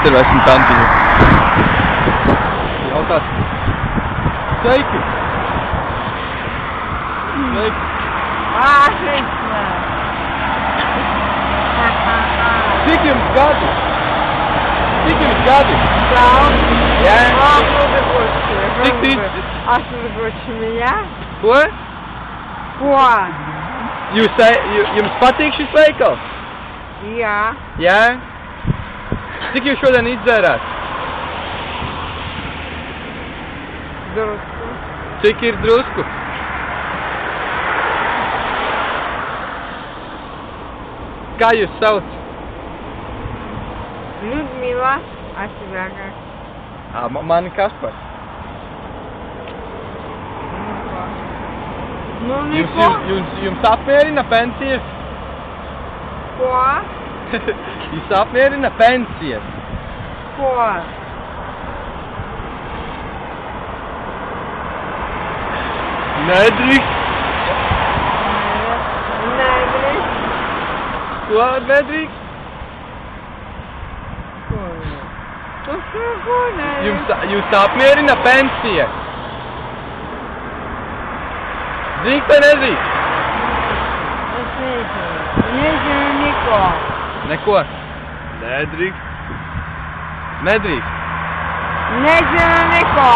Interesanti tantiņi. Jautās. Sveiki! Sveiki! Sveiki! Cik jums gadi? Cik jums gadi? Daudz. Jā? Cik Cik 80 jā? Ko? Ko? Jums patīk šis veikals? Jā. Jā? Cik jūs šodien izdzērāt? Drusku. Cik ir drusku? Kā jūs sauc? Людмила. А тебя как? Mani Kaspars. Ну, neko. Jums apmierina pensijas? Ko? Jūs apmierina pensijas? Ko? Nedrīkst. Nedrīkst. Ko nedrīkst? Tas ko nedrīkst? Jūs apmierina pensijas? Drīkst vai nedrīkst? Es nezinu. Nezinu neko. Neko? Nedrīkst. Nedrīkst. Nezinu neko.